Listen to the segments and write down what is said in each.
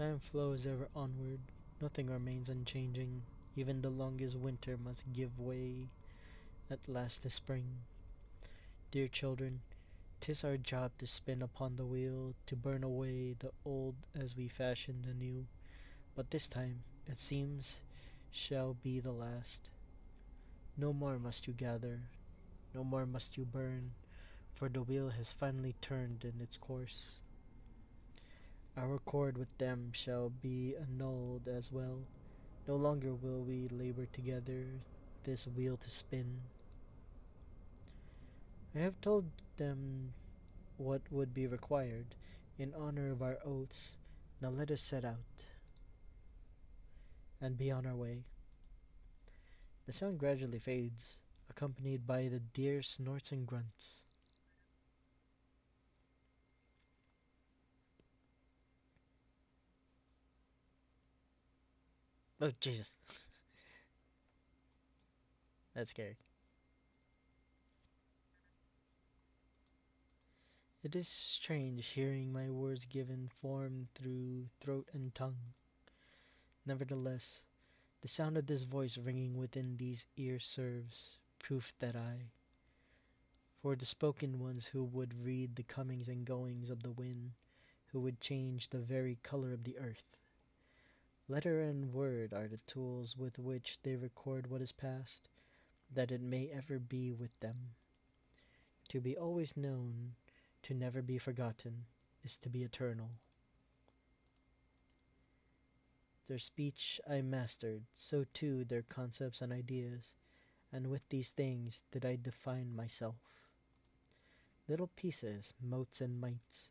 Time flows ever onward, nothing remains unchanging. Even the longest winter must give way at last to spring. Dear children, 'tis our job to spin upon the wheel, to burn away the old as we fashion the new. But this time, it seems, shall be the last. No more must you gather, no more must you burn, for the wheel has finally turned in its course. Our accord with them shall be annulled as well. No longer will we labor together, this wheel to spin. I have told them what would be required in honor of our oaths. Now let us set out and be on our way. The sound gradually fades, accompanied by the deer snorts and grunts. Oh, Jesus. That's scary. It is strange hearing my words given form through throat and tongue. Nevertheless, the sound of this voice ringing within these ears serves proof that for the spoken ones who would read the comings and goings of the wind, who would change the very color of the earth. Letter and word are the tools with which they record what is past, that it may ever be with them. To be always known, to never be forgotten, is to be eternal. Their speech I mastered, so too their concepts and ideas, and with these things did I define myself. Little pieces, motes and mites,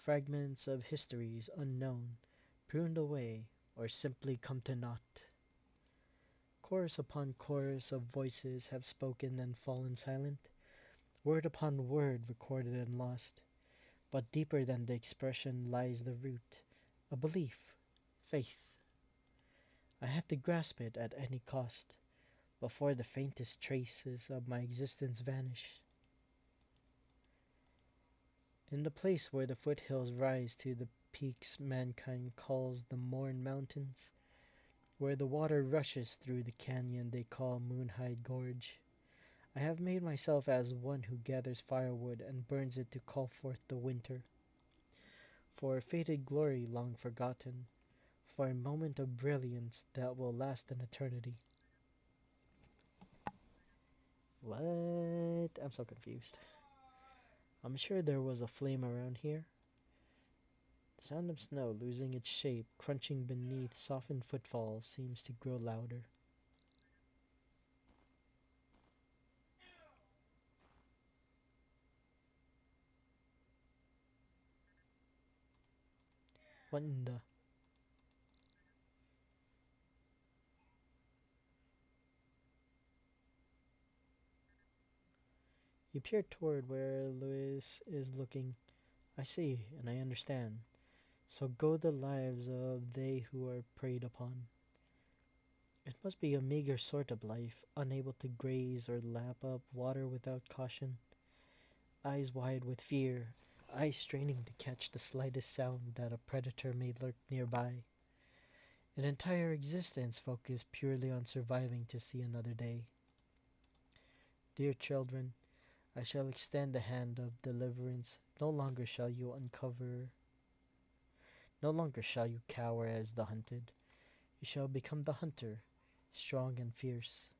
fragments of histories unknown, pruned away, or simply come to naught. Chorus upon chorus of voices have spoken and fallen silent, word upon word recorded and lost. But deeper than the expression lies the root, a belief, faith. I have to grasp it at any cost, before the faintest traces of my existence vanish. In the place where the foothills rise to the peaks mankind calls the Morn Mountains, where the water rushes through the canyon they call Moonhide Gorge, I have made myself as one who gathers firewood and burns it to call forth the winter, for a faded glory long forgotten, for a moment of brilliance that will last an eternity. What? I'm so confused. I'm sure there was a flame around here. The sound of snow losing its shape, crunching beneath softened footfalls, seems to grow louder. What in the... You peer toward where Louis is looking. I see, and I understand. So go the lives of they who are preyed upon. It must be a meager sort of life, unable to graze or lap up water without caution, eyes wide with fear, eyes straining to catch the slightest sound that a predator may lurk nearby. An entire existence focused purely on surviving to see another day. Dear children, I shall extend the hand of deliverance. No longer shall you cower as the hunted. You shall become the hunter, strong and fierce.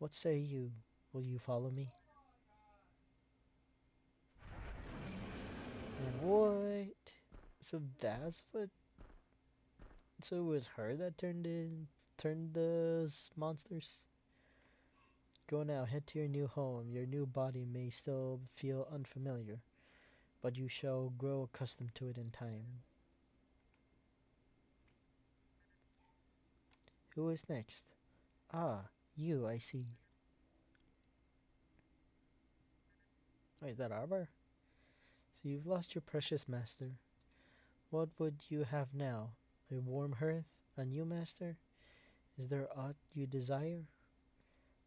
What say you? Will you follow me? What? So that's what. So it was her that turned the monsters. Go now, head to your new home. Your new body may still feel unfamiliar, but you shall grow accustomed to it in time. Who is next? Ah, you, I see. Oh, is that Arbor? So you've lost your precious master. What would you have now? A warm hearth? A new master? Is there aught you desire?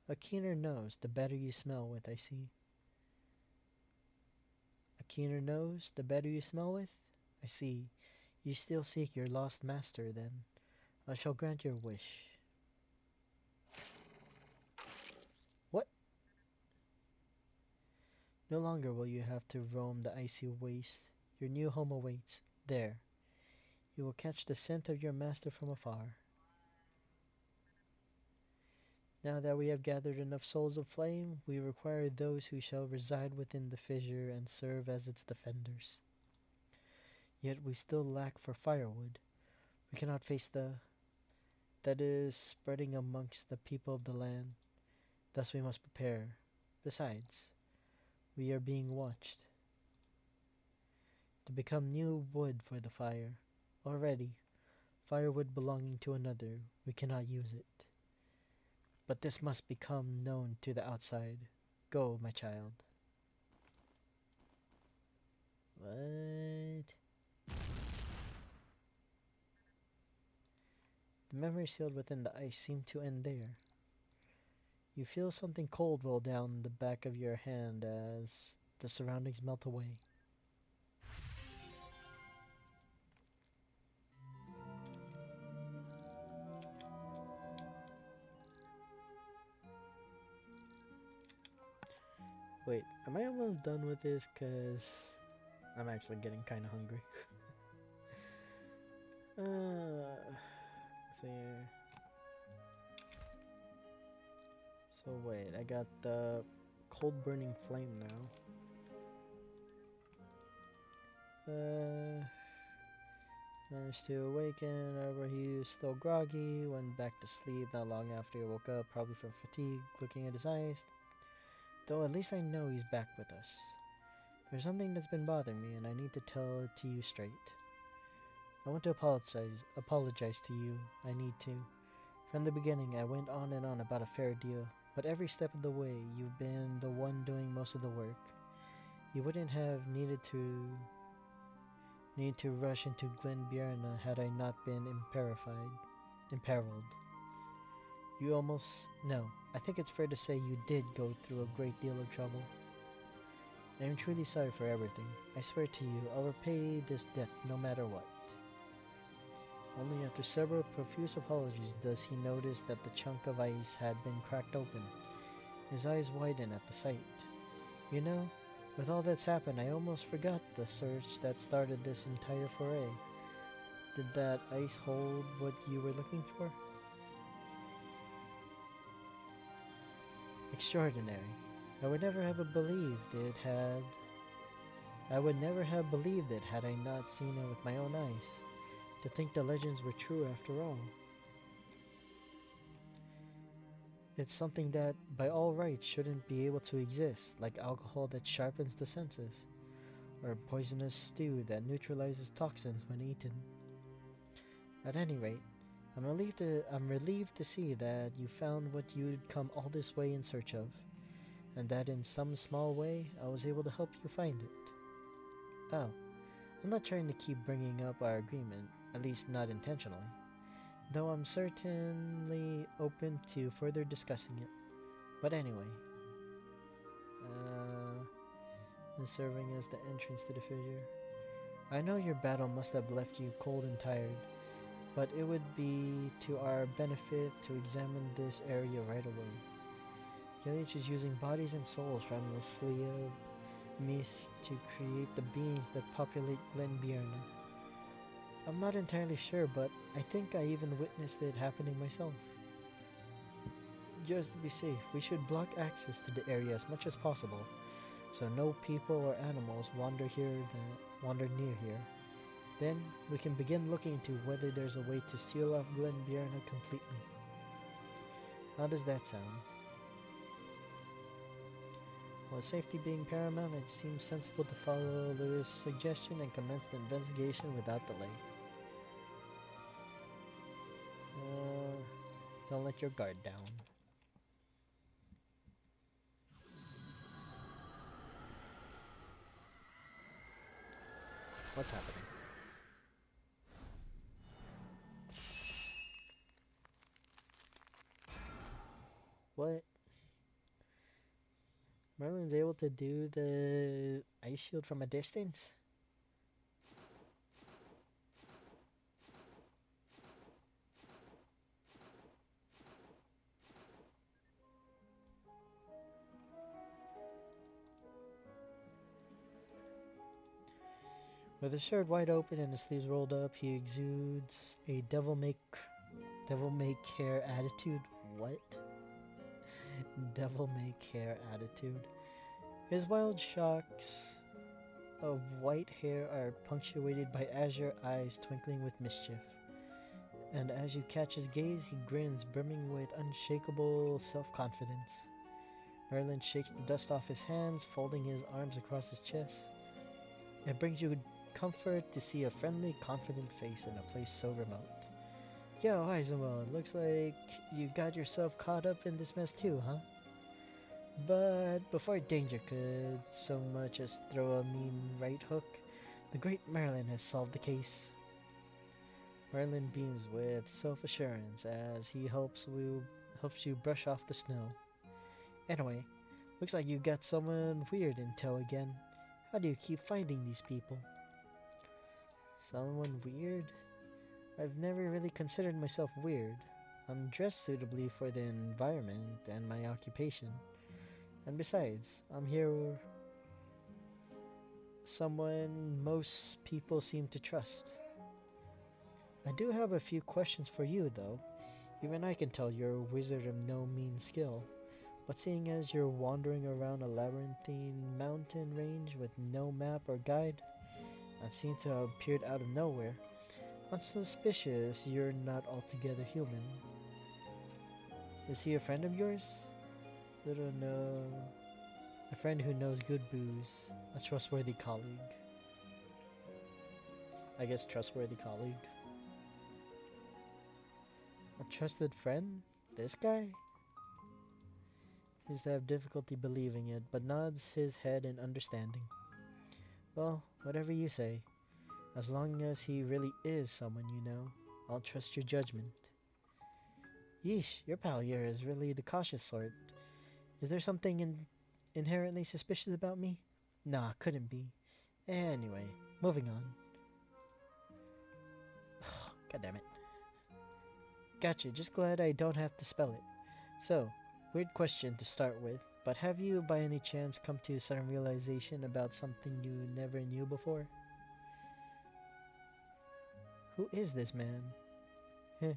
A keener nose, the better you smell with, I see. A keener nose, the better you smell with? I see. You still seek your lost master, then. I shall grant your wish. What? No longer will you have to roam the icy waste. Your new home awaits. There. You will catch the scent of your master from afar. Now that we have gathered enough souls of flame, we require those who shall reside within the fissure and serve as its defenders. Yet we still lack for firewood. We cannot face the that is spreading amongst the people of the land. Thus we must prepare. Besides, we are being watched to become new wood for the fire. Already, firewood belonging to another, we cannot use it. But this must become known to the outside. Go, my child. What? The memory sealed within the ice seemed to end there. You feel something cold roll down the back of your hand as the surroundings melt away. Wait, am I almost done with this? Cause I'm actually getting kind of hungry. Let's see here. So wait, I got the cold burning flame now. Managed to awaken, however he was still groggy, went back to sleep not long after he woke up, probably from fatigue, looking at his eyes. Though at least I know he's back with us. There's something that's been bothering me, and I need to tell it to you straight. I want to apologize to you. I need to. From the beginning, I went on and on about a fair deal, but every step of the way, you've been the one doing most of the work. You wouldn't have need to rush into Glen Bjarna had I not been imperiled. You almost no. I think it's fair to say you did go through a great deal of trouble. I am truly sorry for everything. I swear to you, I'll repay this debt no matter what. Only after several profuse apologies does he notice that the chunk of ice had been cracked open. His eyes widen at the sight. You know, with all that's happened, I almost forgot the search that started this entire foray. Did that ice hold what you were looking for? Extraordinary. I would never have believed it had. I would never have believed it had I not seen it with my own eyes. To think the legends were true after all. It's something that, by all rights, shouldn't be able to exist, like alcohol that sharpens the senses, or poisonous stew that neutralizes toxins when eaten. At any rate, I'm relieved to see that you found what you'd come all this way in search of, and that in some small way I was able to help you find it. Oh, I'm not trying to keep bringing up our agreement, at least not intentionally, though I'm certainly open to further discussing it. But anyway, serving as the entrance to the fissure. I know your battle must have left you cold and tired, but it would be to our benefit to examine this area right away. Gilead is using bodies and souls from the Sleeb mist to create the beings that populate Glen Bjarna. I'm not entirely sure, but I think I even witnessed it happening myself. Just to be safe, we should block access to the area as much as possible, so no people or animals wander near here. Then we can begin looking into whether there's a way to seal off Glen Bjarna completely. How does that sound? With safety being paramount, it seems sensible to follow Lewis' suggestion and commence the investigation without delay. Don't let your guard down. What's happening? What? Merlin's able to do the ice shield from a distance? With his shirt wide open and his sleeves rolled up, he exudes a devil may care attitude. What? Devil may care attitude. His wild shocks of white hair are punctuated by azure eyes twinkling with mischief. And as you catch his gaze, he grins, brimming with unshakable self confidence. Merlin shakes the dust off his hands, folding his arms across his chest. It brings you comfort to see a friendly, confident face in a place so remote. Yo, Eisenwell, it looks like you got yourself caught up in this mess too, huh? But before danger could so much as throw a mean right hook, the great Merlin has solved the case. Merlin beams with self-assurance as he helps you brush off the snow. Anyway, looks like you got someone weird in tow again. How do you keep finding these people? Someone weird? I've never really considered myself weird. I'm dressed suitably for the environment and my occupation. And besides, I'm here someone most people seem to trust. I do have a few questions for you, though. Even I can tell you're a wizard of no mean skill. But seeing as you're wandering around a labyrinthine mountain range with no map or guide, and seem to have appeared out of nowhere, I'm suspicious you're not altogether human. Is he a friend of yours? Little no. A friend who knows good booze. A trustworthy colleague. I guess trustworthy colleague. A trusted friend? This guy? Seems to have difficulty believing it, but nods his head in understanding. Well, whatever you say. As long as he really is someone you know, I'll trust your judgment. Yeesh, your pal here is really the cautious sort. Is there something inherently suspicious about me? Nah, couldn't be. Anyway, moving on. God damn it. Gotcha, just glad I don't have to spell it. So, weird question to start with, but have you by any chance come to some realization about something you never knew before? Who is this man? Heh,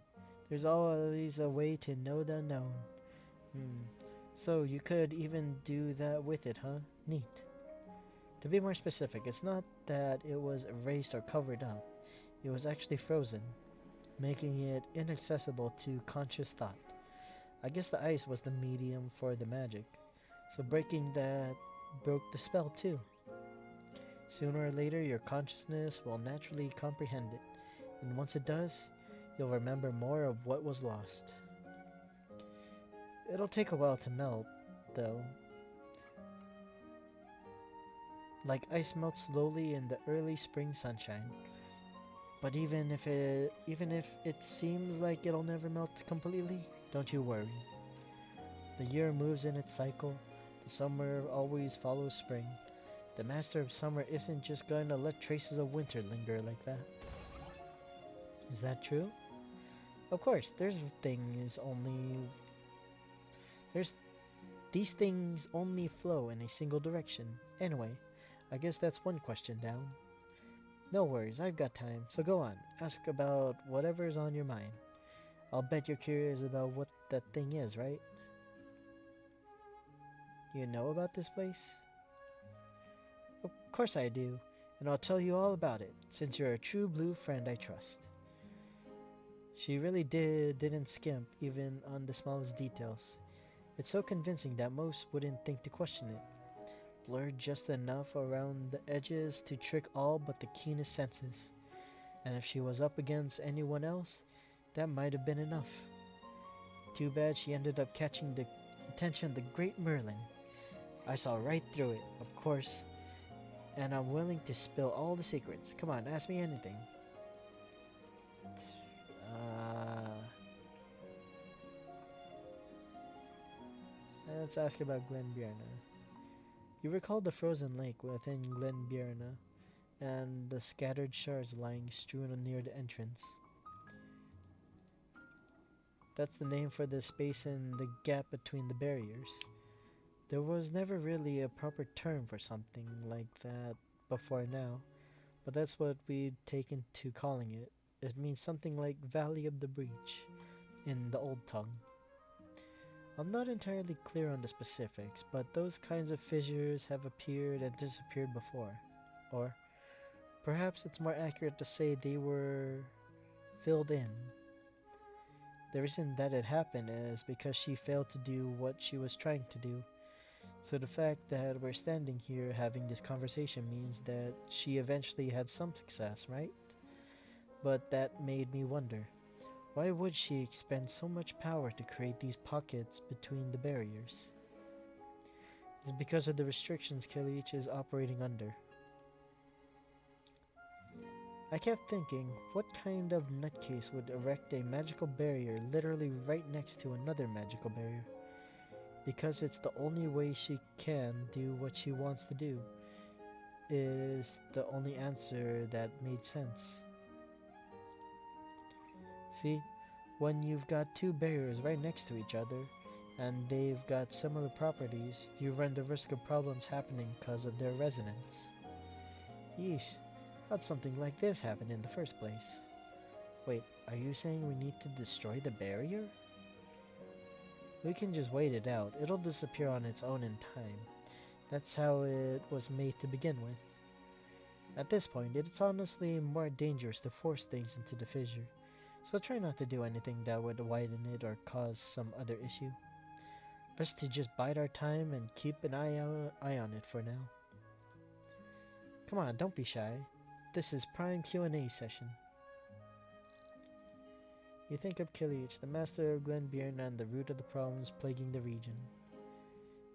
there's always a way to know the unknown. So you could even do that with it, huh? Neat. To be more specific, it's not that it was erased or covered up. It was actually frozen, making it inaccessible to conscious thought. I guess the ice was the medium for the magic, so breaking that broke the spell too. Sooner or later, your consciousness will naturally comprehend it, and once it does, you'll remember more of what was lost. It'll take a while to melt, though. Like ice melts slowly in the early spring sunshine. But even if it seems like it'll never melt completely, don't you worry. The year moves in its cycle. The summer always follows spring. The master of summer isn't just going to let traces of winter linger like that. Is that true? Of course, these things only flow in a single direction. Anyway, I guess that's one question down. No worries, I've got time, so go on. Ask about whatever's on your mind. I'll bet you're curious about what that thing is, right? You know about this place? Of course I do, and I'll tell you all about it, since you're a true blue friend I trust. She really didn't skimp even on the smallest details. It's so convincing that most wouldn't think to question it. Blurred just enough around the edges to trick all but the keenest senses. And if she was up against anyone else, that might have been enough. Too bad she ended up catching the attention of the great Merlin. I saw right through it, of course, and I'm willing to spill all the secrets. Come on, ask me anything. Let's ask about Glenbierna. You recall the frozen lake within Glenbierna and the scattered shards lying strewn near the entrance. That's the name for the space in the gap between the barriers. There was never really a proper term for something like that before now, but that's what we've taken to calling it. It means something like Valley of the Breach in the old tongue. I'm not entirely clear on the specifics, but those kinds of fissures have appeared and disappeared before. Or perhaps it's more accurate to say they were filled in. The reason that it happened is because she failed to do what she was trying to do. So the fact that we're standing here having this conversation means that she eventually had some success, right? But that made me wonder, why would she expend so much power to create these pockets between the barriers? It's because of the restrictions Kilich is operating under. I kept thinking, what kind of nutcase would erect a magical barrier literally right next to another magical barrier? Because it's the only way she can do what she wants to do, is the only answer that made sense. See, when you've got two barriers right next to each other, and they've got similar properties, you run the risk of problems happening because of their resonance. Yeesh, how'd something like this happen in the first place? Wait, are you saying we need to destroy the barrier? We can just wait it out. It'll disappear on its own in time. That's how it was made to begin with. At this point, it's honestly more dangerous to force things into the fissure, so try not to do anything that would widen it or cause some other issue. Best to just bide our time and keep an eye on it for now. Come on, don't be shy. This is prime Q&A session. You think of Kilich, the master of Glenbeern and the root of the problems plaguing the region.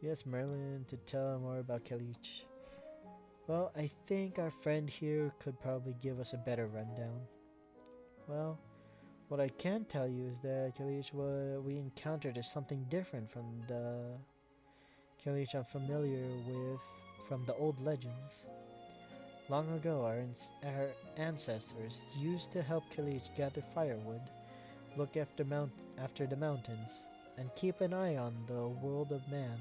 You ask Merlin to tell more about Kilich. Well, I think our friend here could probably give us a better rundown. Well, what I can tell you is that Kilich what we encountered is something different from the Kilich I'm familiar with from the old legends. Long ago, our ancestors used to help Kilich gather firewood, look after the mountains, and keep an eye on the world of man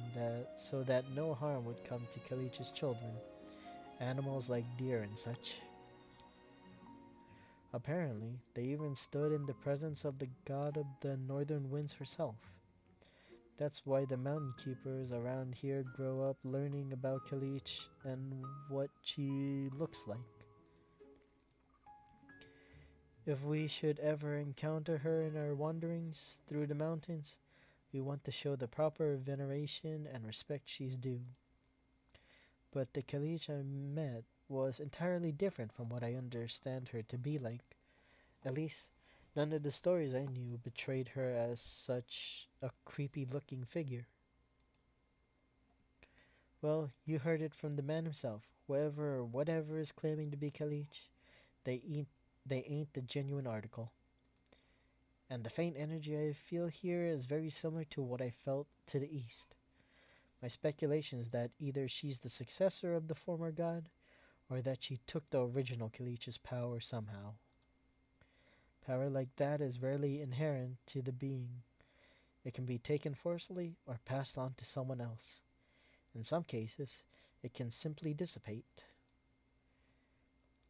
so that no harm would come to Kalich's children, animals like deer and such. Apparently, they even stood in the presence of the god of the northern winds herself. That's why the mountain keepers around here grow up learning about Kalich and what she looks like. If we should ever encounter her in our wanderings through the mountains, we want to show the proper veneration and respect she's due. But the Kalich I met was entirely different from what I understand her to be like. At least, none of the stories I knew betrayed her as such a creepy looking figure. Well, you heard it from the man himself. Whoever or whatever is claiming to be Kalich, they ain't the genuine article. And the faint energy I feel here is very similar to what I felt to the east. My speculation is that either she's the successor of the former god, or that she took the original Kalich's power somehow. Power like that is rarely inherent to the being. It can be taken forcibly or passed on to someone else. In some cases, it can simply dissipate.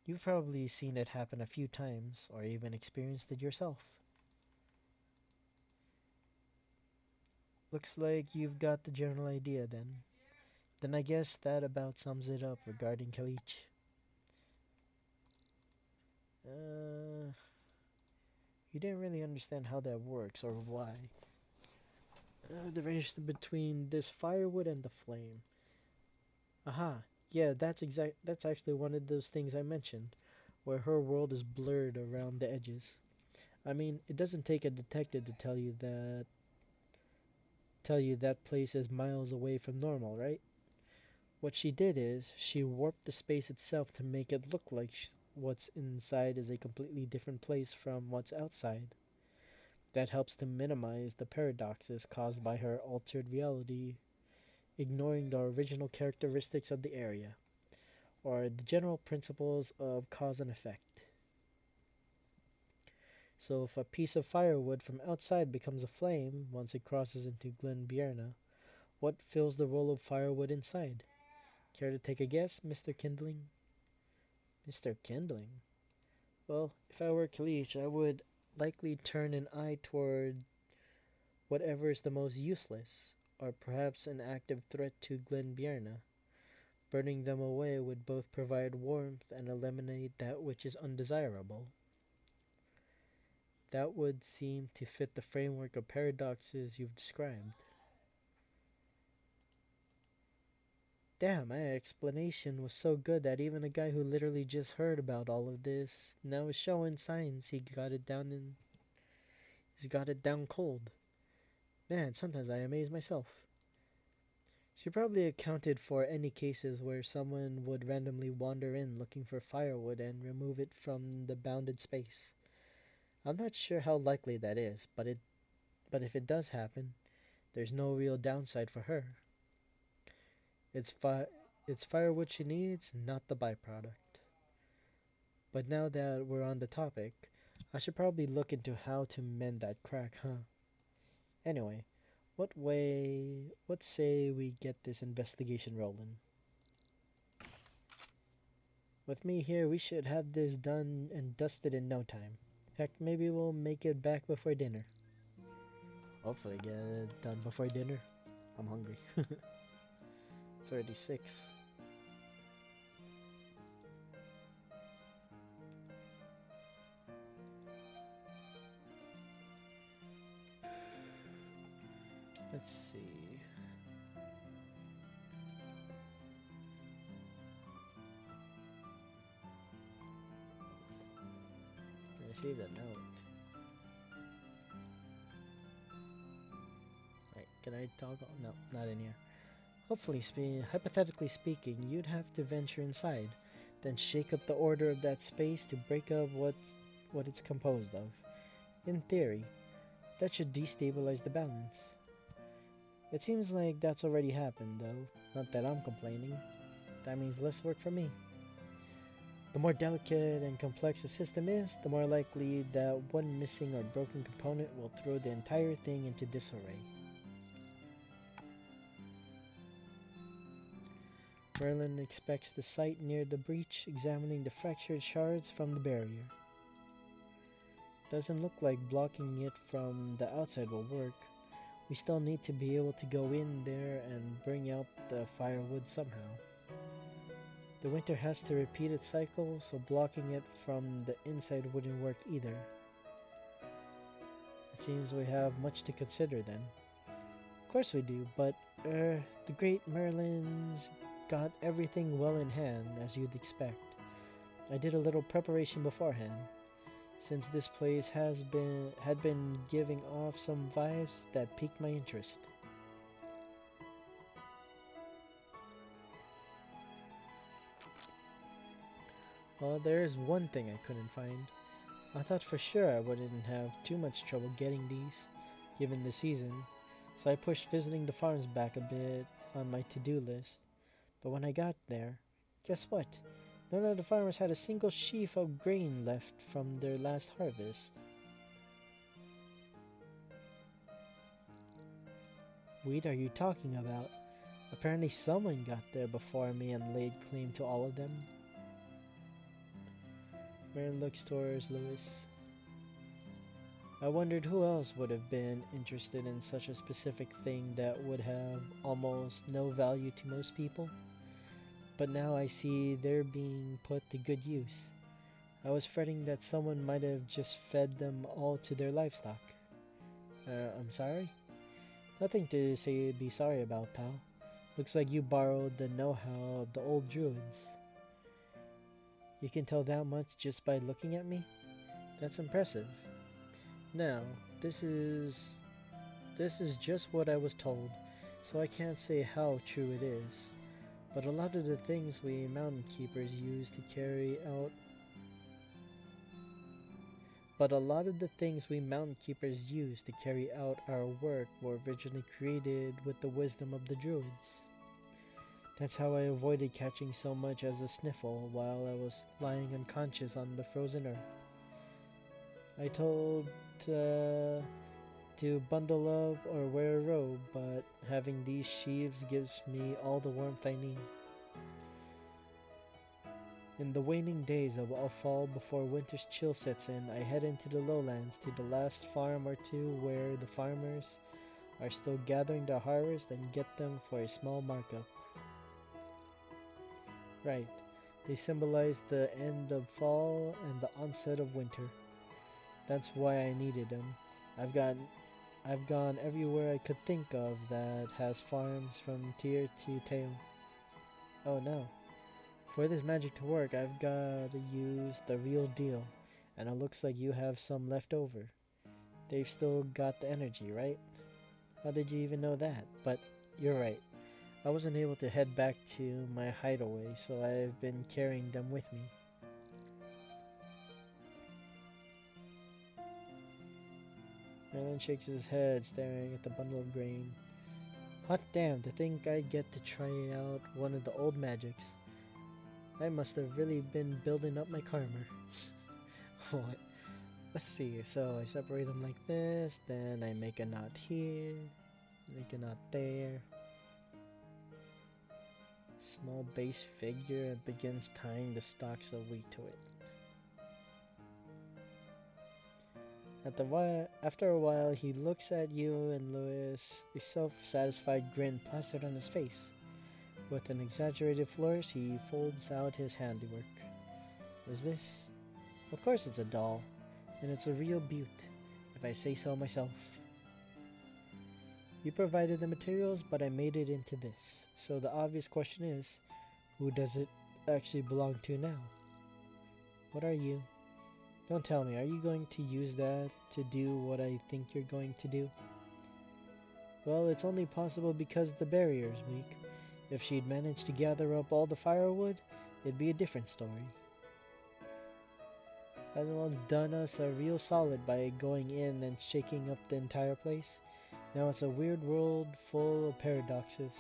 You've probably seen it happen a few times, or even experienced it yourself. Looks like you've got the general idea then. Then I guess that about sums it up regarding Kalich. You didn't really understand how that works or why. The relation between this firewood and the flame. Aha, yeah, that's actually one of those things I mentioned, where her world is blurred around the edges. I mean, it doesn't take a detective to tell you that place is miles away from normal, right? What she did is she warped the space itself to make it look like what's inside is a completely different place from what's outside. That helps to minimize the paradoxes caused by her altered reality, ignoring the original characteristics of the area, or the general principles of cause and effect. So if a piece of firewood from outside becomes a flame once it crosses into Glenbierna, what fills the role of firewood inside? Care to take a guess, Mr. Kindling? Mr. Kindling. Well, if I were Kalish, I would likely turn an eye toward whatever is the most useless, or perhaps an active threat to Glenbierna. Burning them away would both provide warmth and eliminate that which is undesirable. That would seem to fit the framework of paradoxes you've described. Damn, my explanation was so good that even a guy who literally just heard about all of this now is showing signs he's got it down cold. Man, sometimes I amaze myself. She probably accounted for any cases where someone would randomly wander in looking for firewood and remove it from the bounded space. I'm not sure how likely that is, but if it does happen, there's no real downside for her. It's fi- it's firewood she needs, not the byproduct. But now that we're on the topic, I should probably look into how to mend that crack, huh? Anyway, what say we get this investigation rolling? With me here, we should have this done and dusted in no time. Heck, maybe we'll make it back before dinner. Hopefully get it done before dinner. I'm hungry. It's already 6. Let's see. I received a note. Right, can I toggle? No, not in here. Hypothetically speaking, you'd have to venture inside, then shake up the order of that space to break up what it's composed of. In theory, that should destabilize the balance. It seems like that's already happened, though. Not that I'm complaining. That means less work for me. The more delicate and complex a system is, the more likely that one missing or broken component will throw the entire thing into disarray. Merlin inspects the site near the breach, examining the fractured shards from the barrier. Doesn't look like blocking it from the outside will work. We still need to be able to go in there and bring out the firewood somehow. The winter has to repeat its cycle, so blocking it from the inside wouldn't work either. It seems we have much to consider then. Of course we do, but, the great Merlin's got everything well in hand, as you'd expect. I did a little preparation beforehand, since this place had been giving off some vibes that piqued my interest. Well, there is one thing I couldn't find. I thought for sure I wouldn't have too much trouble getting these, given the season, so I pushed visiting the farms back a bit on my to-do list. But when I got there, guess what? None of the farmers had a single sheaf of grain left from their last harvest. Wheat are you talking about? Apparently someone got there before me and laid claim to all of them. Maren looks towards Lewis. I wondered who else would have been interested in such a specific thing that would have almost no value to most people. But now I see they're being put to good use. I was fretting that someone might have just fed them all to their livestock. I'm sorry? Nothing to be sorry about, pal. Looks like you borrowed the know-how of the old druids. You can tell that much just by looking at me? That's impressive. Now, this is just what I was told, so I can't say how true it is. But a lot of the things we mountain keepers use to carry out our work were originally created with the wisdom of the druids. That's how I avoided catching so much as a sniffle while I was lying unconscious on the frozen earth. I told to bundle up or wear a robe, but having these sheaves gives me all the warmth I need. In the waning days of all fall before winter's chill sets in, I head into the lowlands to the last farm or two where the farmers are still gathering their harvest and get them for a small markup. Right, they symbolize the end of fall and the onset of winter. That's why I needed them. I've got I've gone everywhere I could think of that has farms from tier to tail. Oh no. For this magic to work, I've got to use the real deal. And it looks like you have some left over. They've still got the energy, right? How did you even know that? But you're right. I wasn't able to head back to my hideaway, so I've been carrying them with me. Merlin shakes his head, staring at the bundle of grain. Hot damn, to think I get to try out one of the old magics. I must have really been building up my karma. What? Let's see. So I separate them like this, then I make a knot here, make a knot there. Small base figure and begins tying the stalks of wheat to it. After a while, he looks at you and Lewis, a self-satisfied grin plastered on his face. With an exaggerated flourish, he folds out his handiwork. Is this? Of course it's a doll, and it's a real beaut, if I say so myself. You provided the materials, but I made it into this. So the obvious question is, who does it actually belong to now? What are you? Don't tell me, are you going to use that to do what I think you're going to do? Well, it's only possible because the barrier's weak. If she'd managed to gather up all the firewood, it'd be a different story. Manuel's done us a real solid by going in and shaking up the entire place. Now it's a weird world full of paradoxes.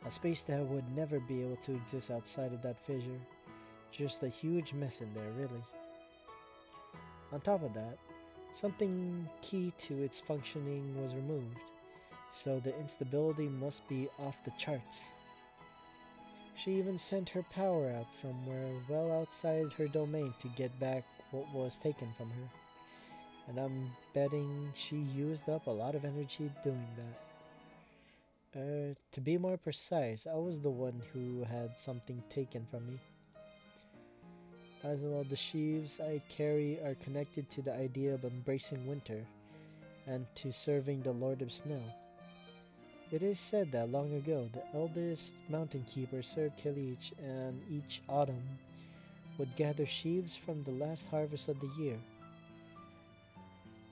A space that would never be able to exist outside of that fissure. Just a huge mess in there, really. On top of that, something key to its functioning was removed, so the instability must be off the charts. She even sent her power out somewhere well outside her domain to get back what was taken from her. And I'm betting she used up a lot of energy doing that. To be more precise, I was the one who had something taken from me. As well, the sheaves I carry are connected to the idea of embracing winter and to serving the Lord of Snow. It is said that long ago, the eldest mountain keeper served Kelich, and each autumn would gather sheaves from the last harvest of the year.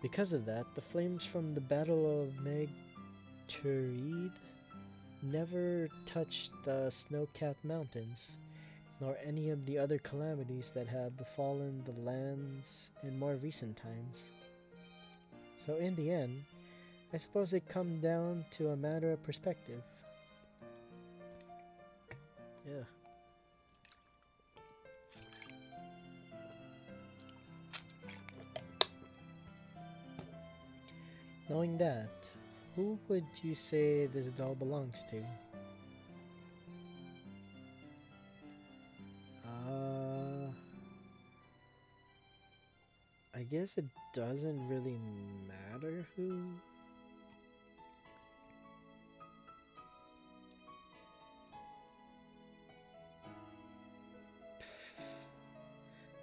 Because of that, the flames from the Battle of Megterid never touched the snow-capped mountains, nor any of the other calamities that have befallen the lands in more recent times. So in the end, I suppose it comes down to a matter of perspective. Yeah. Knowing that, who would you say this doll belongs to? I guess it doesn't really matter who.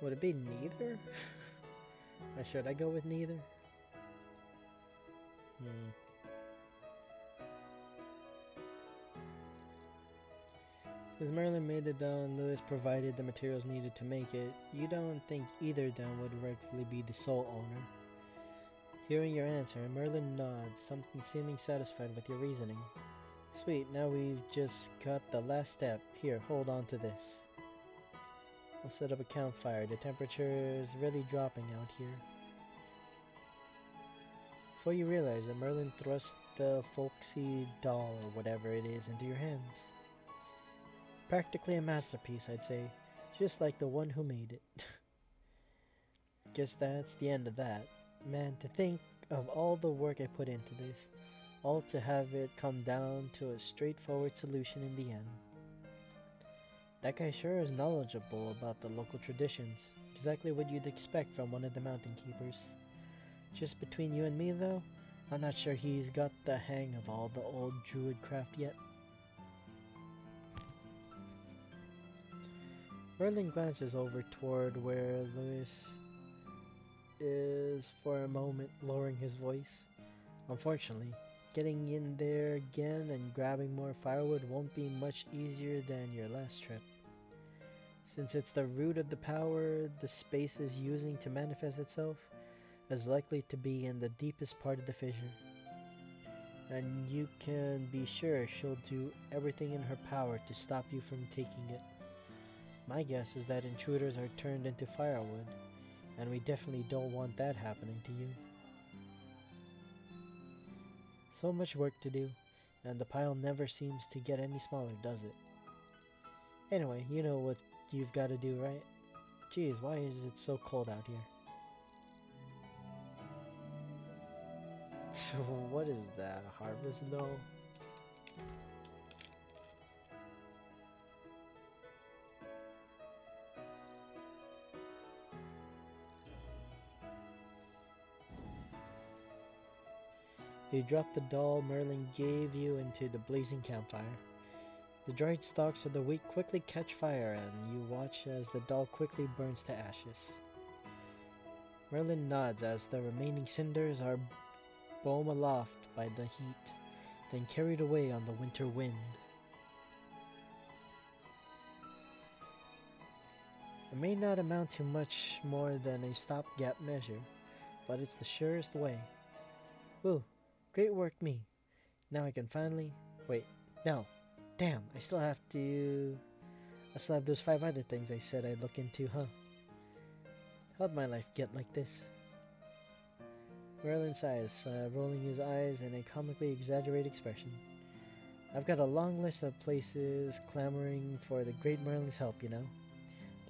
Would it be neither? Or should I go with neither? Since Merlin made it down, Lewis provided the materials needed to make it, you don't think either of them would rightfully be the sole owner. Hearing your answer, Merlin nods, something seeming satisfied with your reasoning. Sweet, now we've just got the last step. Here, hold on to this. I'll set up a campfire. The temperature is really dropping out here. Before you realize it, Merlin thrust the folksy doll or whatever it is into your hands. Practically a masterpiece, I'd say. Just like the one who made it. Guess that's the end of that. Man, to think of all the work I put into this, all to have it come down to a straightforward solution in the end. That guy sure is knowledgeable about the local traditions. Exactly what you'd expect from one of the mountain keepers. Just between you and me, though, I'm not sure he's got the hang of all the old druid craft yet. Merlin glances over toward where Lewis is for a moment, lowering his voice. Unfortunately, getting in there again and grabbing more firewood won't be much easier than your last trip. Since it's the root of the power the space is using to manifest itself, is likely to be in the deepest part of the fissure. And you can be sure she'll do everything in her power to stop you from taking it. My guess is that intruders are turned into firewood, and we definitely don't want that happening to you. So much work to do, and the pile never seems to get any smaller, does it? Anyway, you know what you've got to do, right? Geez, why is it so cold out here? What is that? A harvest doll? You drop the doll Merlin gave you into the blazing campfire. The dried stalks of the wheat quickly catch fire, and you watch as the doll quickly burns to ashes. Merlin nods as the remaining cinders are blown aloft by the heat, then carried away on the winter wind. It may not amount to much more than a stopgap measure, but it's the surest way. Woo, great work, me. Now I can finally. Wait, no. Damn, I still have those 5 other things I said I'd look into, huh? How'd my life get like this? Merlin sighs, rolling his eyes in a comically exaggerated expression. I've got a long list of places clamoring for the great Merlin's help, you know.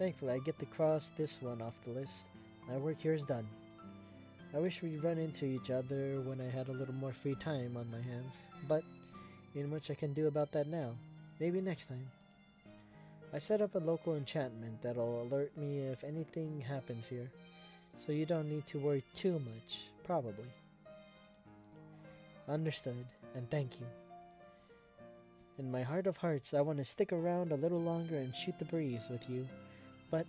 Thankfully, I get to cross this one off the list. My work here is done. I wish we'd run into each other when I had a little more free time on my hands, but ain't much I can do about that now. Maybe next time. I set up a local enchantment that'll alert me if anything happens here, so you don't need to worry too much, probably. Understood, and thank you. In my heart of hearts, I want to stick around a little longer and shoot the breeze with you, but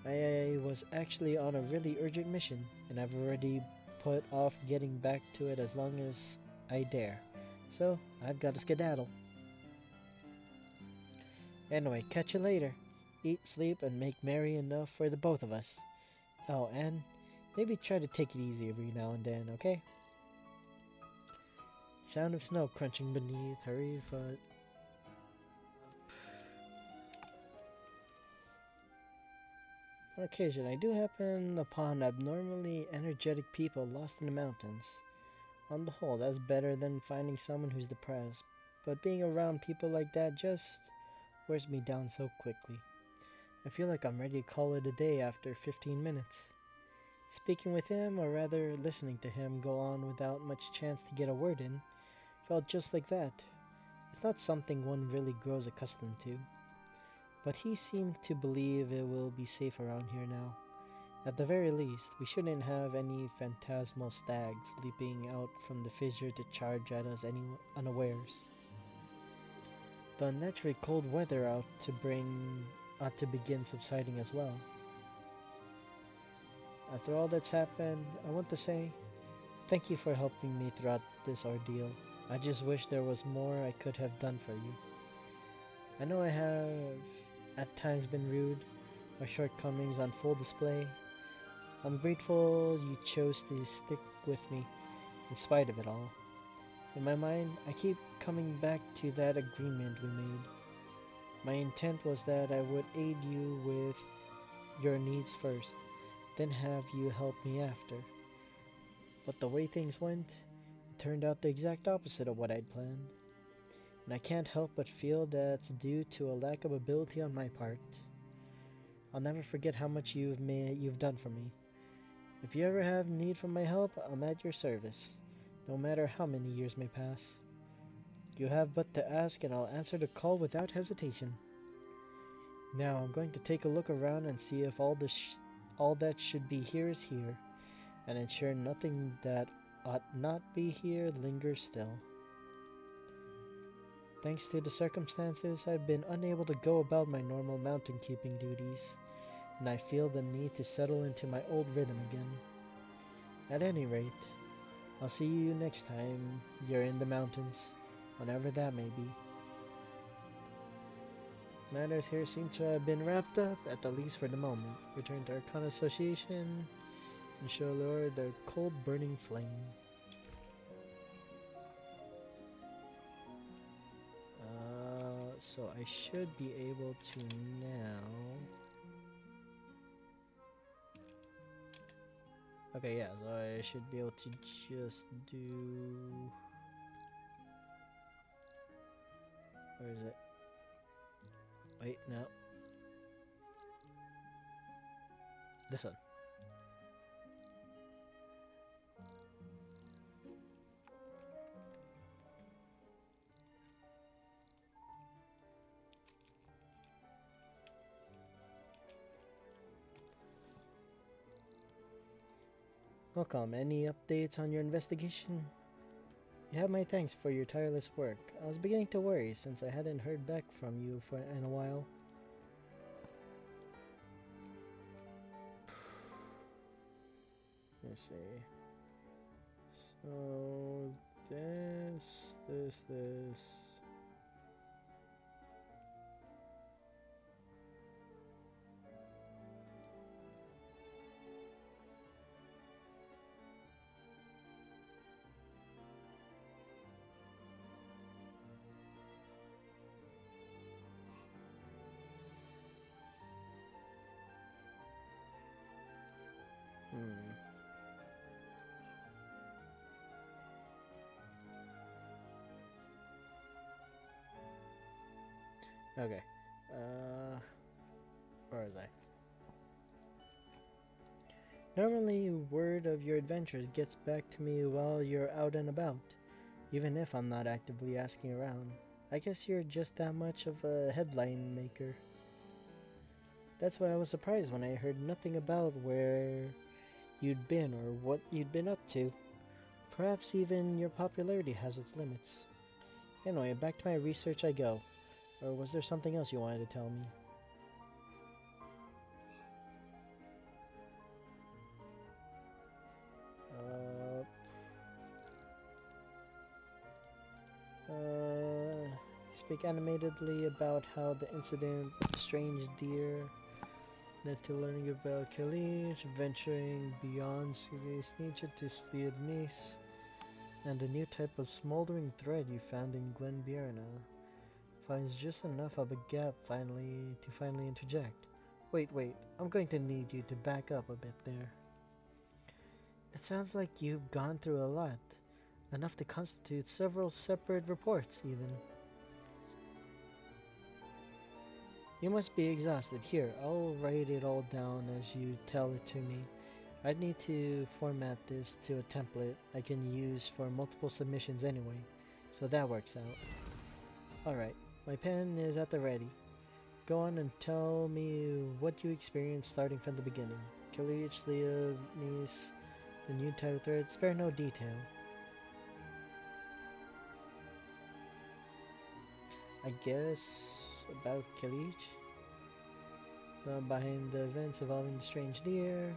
I was actually on a really urgent mission, and I've already put off getting back to it as long as I dare. So, I've got to skedaddle. Anyway, catch you later. Eat, sleep, and make merry enough for the both of us. Oh, and maybe try to take it easy every now and then, okay? Sound of snow crunching beneath hurried foot. On occasion, I do happen upon abnormally energetic people lost in the mountains. On the whole, that's better than finding someone who's depressed, but being around people like that just wears me down so quickly. I feel like I'm ready to call it a day after 15 minutes. Speaking with him, or rather listening to him go on without much chance to get a word in, felt just like that. It's not something one really grows accustomed to. But he seemed to believe it will be safe around here now. At the very least, we shouldn't have any phantasmal stags leaping out from the fissure to charge at us unawares. The unnaturally cold weather ought to begin subsiding as well. After all that's happened, I want to say thank you for helping me throughout this ordeal. I just wish there was more I could have done for you. I know I have at times been rude, my shortcomings on full display. I'm grateful you chose to stick with me in spite of it all. In my mind, I keep coming back to that agreement we made. My intent was that I would aid you with your needs first, then have you help me after. But the way things went, it turned out the exact opposite of what I'd planned. And I can't help but feel that's due to a lack of ability on my part. I'll never forget how much you've done for me. If you ever have need for my help, I'm at your service, no matter how many years may pass. You have but to ask and I'll answer the call without hesitation. Now I'm going to take a look around and see if all that should be here is here, and ensure nothing that ought not be here lingers still. Thanks to the circumstances, I've been unable to go about my normal mountain keeping duties, and I feel the need to settle into my old rhythm again. At any rate, I'll see you next time you're in the mountains, whenever that may be. Matters here seem to have been wrapped up, at the least for the moment. Return to Arcana Association and show Lord the cold burning flame. So I should be able to now. Okay, yeah, so I should be able to just do. Where is it? Wait, no. This one. Welcome. Any updates on your investigation? You have my thanks for your tireless work. I was beginning to worry since I hadn't heard back from you in a while. Let's see. So this. Okay. Where was I? Normally, word of your adventures gets back to me while you're out and about, even if I'm not actively asking around. I guess you're just that much of a headline maker. That's why I was surprised when I heard nothing about where you'd been or what you'd been up to. Perhaps even your popularity has its limits. Anyway, back to my research I go. Or was there something else you wanted to tell me? Speak animatedly about how the incident with the strange deer led to learning about Kalich, venturing beyond serious nature to Sliadnis, and a new type of smoldering thread you found in Glenbierna. Finds just enough of a gap to finally interject. Wait, I'm going to need you to back up a bit there. It sounds like you've gone through a lot, enough to constitute several separate reports even. You must be exhausted. Here, I'll write it all down as you tell it to me. I'd need to format this to a template I can use for multiple submissions anyway, so that works out. Alright, my pen is at the ready. Go on and tell me what you experienced starting from the beginning. Kalich, Leah, Nice, the new title thread, spare no detail. I guess about Kalich, behind the events involving the strange deer.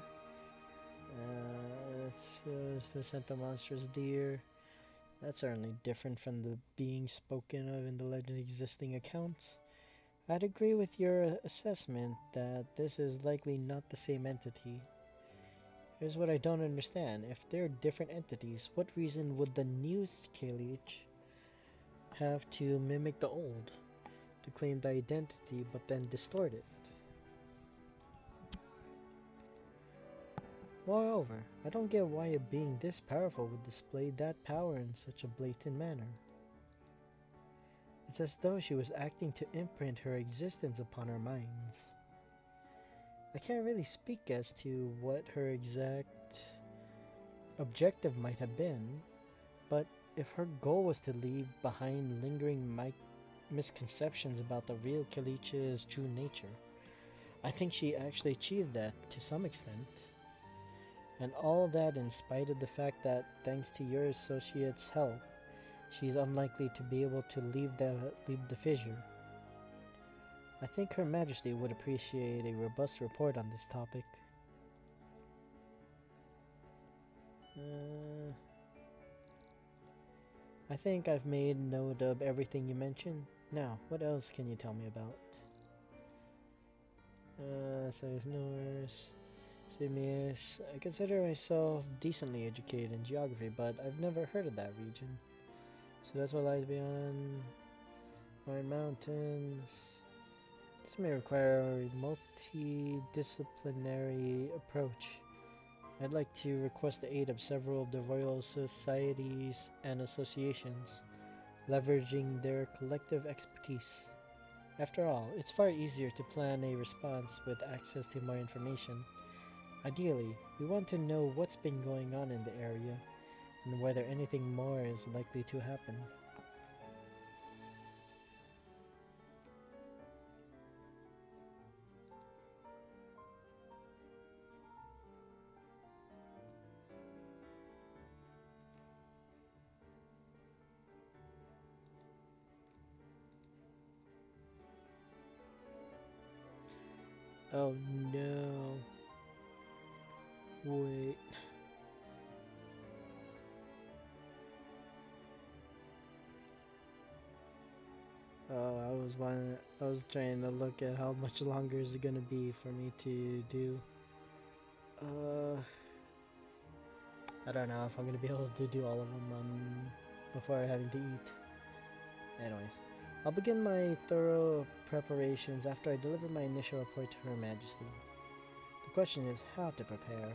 The scent the monstrous deer. That's certainly different from the being spoken of in the legend existing accounts. I'd agree with your assessment that this is likely not the same entity. Here's what I don't understand. If they're different entities, what reason would the new Kalich have to mimic the old? To claim the identity but then distort it? Moreover, I don't get why a being this powerful would display that power in such a blatant manner. It's as though she was acting to imprint her existence upon our minds. I can't really speak as to what her exact objective might have been, but if her goal was to leave behind lingering misconceptions about the real Kalich's true nature. I think she actually achieved that to some extent. And all that in spite of the fact that, thanks to your associate's help, she's unlikely to be able to leave the fissure. I think Her Majesty would appreciate a robust report on this topic. Uh, I think I've made note of everything you mentioned. Now, what else can you tell me about? Norse, Simius. I consider myself decently educated in geography, but I've never heard of that region. So that's what lies beyond Iron Mountains. This may require a multidisciplinary approach. I'd like to request the aid of several of the royal societies and associations, leveraging their collective expertise. After all, it's far easier to plan a response with access to more information. Ideally, we want to know what's been going on in the area and whether anything more is likely to happen. Oh no. Wait. Oh, I was trying to look at how much longer is it gonna be for me to do. Uh, I don't know if I'm gonna be able to do all of them before having to eat. Anyways, I'll begin my thorough preparations after I deliver my initial report to Her Majesty. The question is how to prepare.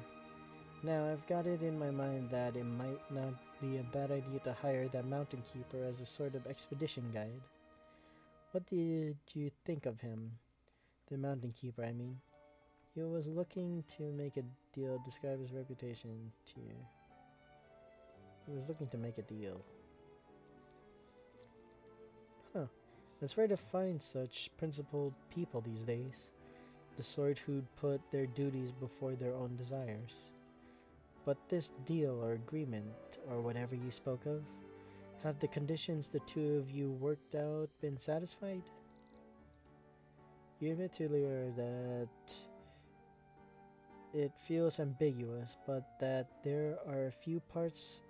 Now, I've got it in my mind that it might not be a bad idea to hire that mountain keeper as a sort of expedition guide. What did you think of him? The mountain keeper, I mean. He was looking to make a deal, describe his reputation to you. He was looking to make a deal. Huh. It's rare to find such principled people these days. The sort who'd put their duties before their own desires. But this deal or agreement, or whatever you spoke of, have the conditions the two of you worked out been satisfied? You admit earlier that it feels ambiguous, but that there are a few parts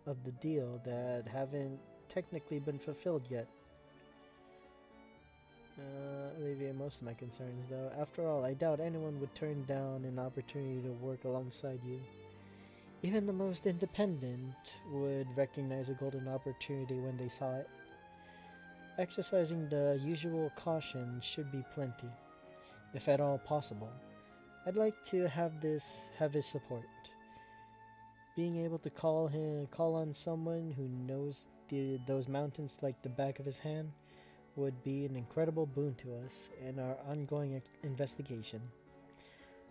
of the deal that haven't technically been fulfilled yet. Alleviate most of my concerns, though. After all, I doubt anyone would turn down an opportunity to work alongside you. Even the most independent would recognize a golden opportunity when they saw it. Exercising the usual caution should be plenty, if at all possible. I'd like to have his support. Being able to call on someone who knows those mountains like the back of his hand would be an incredible boon to us in our ongoing investigation.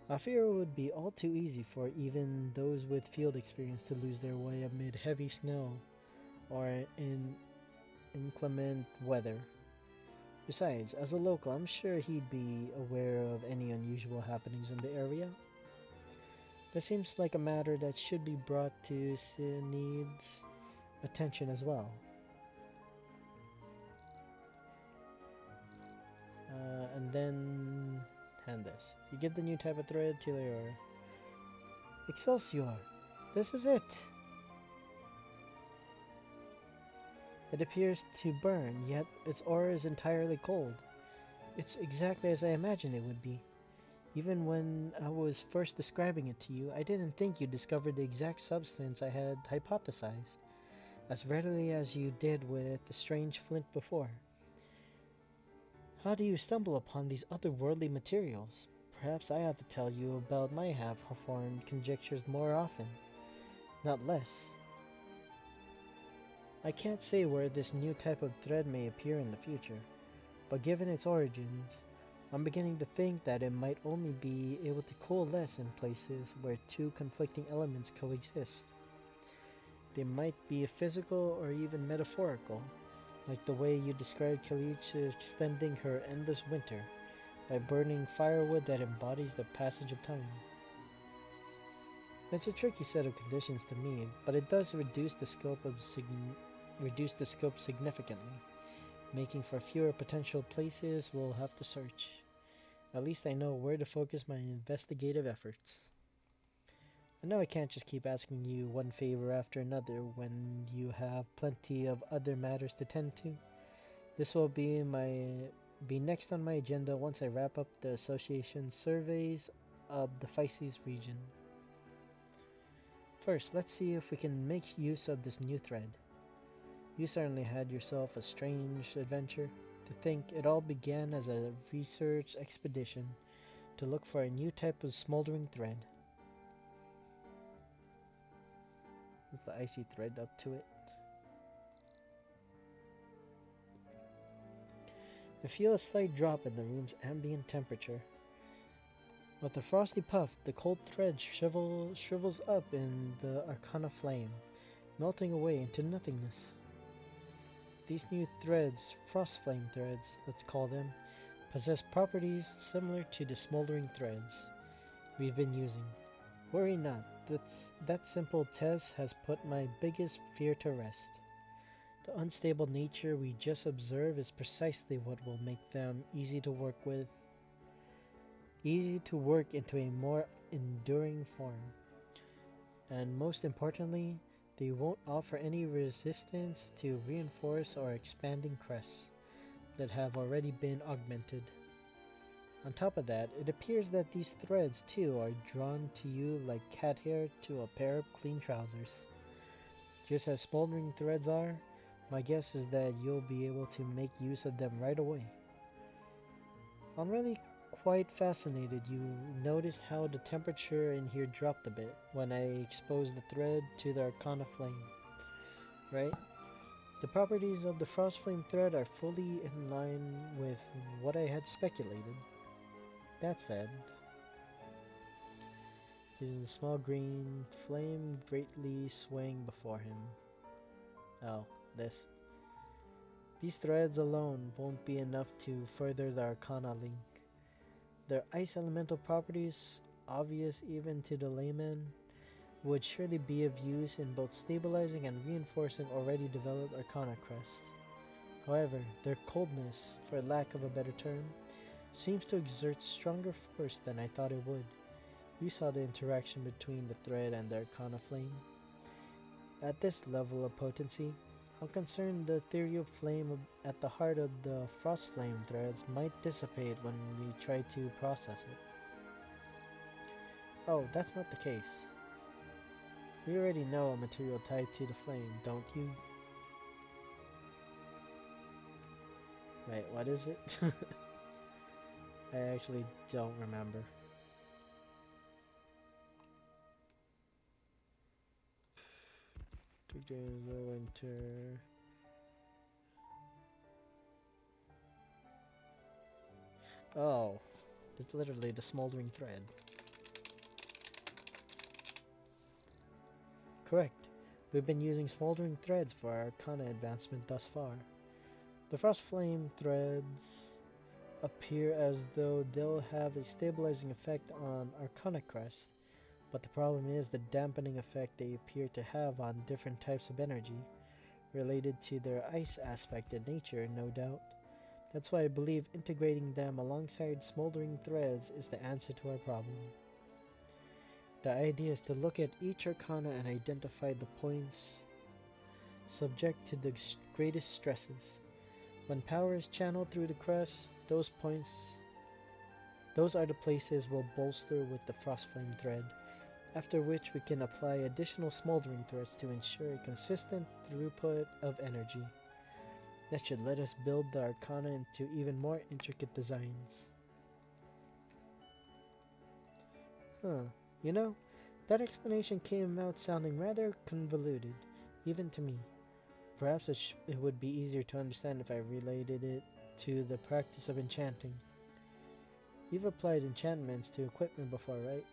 I fear it would be all too easy for even those with field experience to lose their way amid heavy snow or in inclement weather. Besides, as a local, I'm sure he'd be aware of any unusual happenings in the area. That seems like a matter that should be brought to Sinead's attention as well. And then hand this. You give the new type of thread to your Excelsior! This is it! It appears to burn, yet its aura is entirely cold. It's exactly as I imagined it would be. Even when I was first describing it to you, I didn't think you'd discover the exact substance I had hypothesized, as readily as you did with the strange flint before. How do you stumble upon these otherworldly materials? Perhaps I ought to tell you about my half-formed conjectures more often, not less. I can't say where this new type of thread may appear in the future, but given its origins, I'm beginning to think that it might only be able to coalesce in places where two conflicting elements coexist. They might be physical or even metaphorical, like the way you described Kalich extending her endless winter by burning firewood that embodies the passage of time. It's a tricky set of conditions to meet, but it does reduce the scope significantly, making for fewer potential places we'll have to search. At least I know where to focus my investigative efforts. I know I can't just keep asking you one favor after another when you have plenty of other matters to tend to. This will be next on my agenda once I wrap up the association's surveys of the Physis region. First, let's see if we can make use of this new thread. You certainly had yourself a strange adventure. To think it all began as a research expedition to look for a new type of smoldering thread. Is the icy thread up to it? I feel a slight drop in the room's ambient temperature. With a frosty puff, the cold thread shrivels up in the Arcana flame, melting away into nothingness. These new threads, frost flame threads, let's call them, possess properties similar to the smoldering threads we've been using. Worry not, that simple test has put my biggest fear to rest. The unstable nature we just observed is precisely what will make them easy to work into a more enduring form. And most importantly, they won't offer any resistance to reinforce or expanding crests that have already been augmented. On top of that, it appears that these threads too are drawn to you like cat hair to a pair of clean trousers. Just as smoldering threads are, my guess is that you'll be able to make use of them right away. I'm really quite fascinated you noticed how the temperature in here dropped a bit when I exposed the thread to the Arcana flame, right? The properties of the frost flame thread are fully in line with what I had speculated. That said, the small green flame greatly swaying before him. Oh, this. These threads alone won't be enough to further the Arcana link. Their ice elemental properties, obvious even to the layman, would surely be of use in both stabilizing and reinforcing already developed Arcana crests. However, their coldness, for lack of a better term, seems to exert stronger force than I thought it would. You saw the interaction between the thread and the Arcana flame. At this level of potency, I'm concerned the ethereal flame at the heart of the frost flame threads might dissipate when we try to process it. Oh, that's not the case. We already know a material tied to the flame, don't you? Wait, what is it? I actually don't remember. During the winter. Oh, it's literally the smoldering thread. Correct. We've been using smoldering threads for our Arcana advancement thus far. The frost flame threads appear as though they'll have a stabilizing effect on Arcana crest, but the problem is the dampening effect they appear to have on different types of energy, related to their ice aspect in nature, no doubt. That's why I believe integrating them alongside smoldering threads is the answer to our problem. The idea is to look at each Arcana and identify the points subject to the greatest stresses. When power is channeled through the crest, those are the places we'll bolster with the frost flame thread, after which we can apply additional smoldering threads to ensure a consistent throughput of energy. That should let us build the Arcana into even more intricate designs. You know, that explanation came out sounding rather convoluted, even to me. Perhaps it would be easier to understand if I related it to the practice of enchanting. You've applied enchantments to equipment before, right?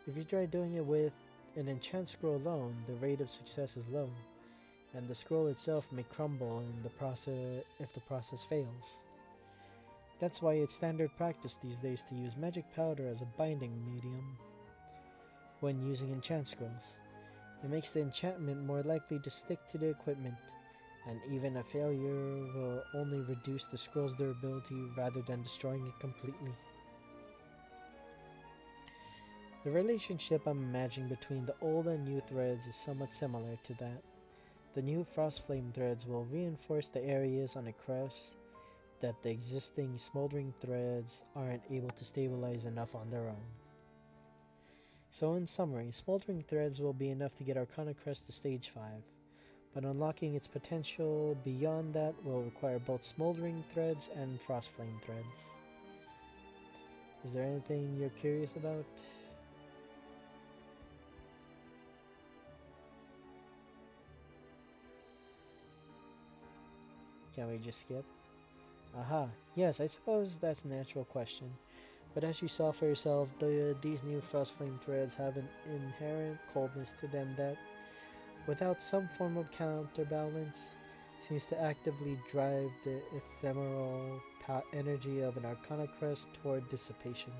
If you try doing it with an enchant scroll alone, the rate of success is low, and the scroll itself may crumble in the process if the process fails. That's why it's standard practice these days to use magic powder as a binding medium when using enchant scrolls. It makes the enchantment more likely to stick to the equipment, and even a failure will only reduce the scroll's durability rather than destroying it completely. The relationship I'm imagining between the old and new threads is somewhat similar to that. The new frost flame threads will reinforce the areas on a crest that the existing smoldering threads aren't able to stabilize enough on their own. So in summary, smoldering threads will be enough to get Arcana Crest to stage 5, but unlocking its potential beyond that will require both smoldering threads and frost flame threads. Is there anything you're curious about? Can we just skip? Aha, yes, I suppose that's a natural question. But as you saw for yourself, these new frost flame threads have an inherent coldness to them that, without some form of counterbalance, seems to actively drive the ephemeral energy of an Arcana Crest toward dissipation.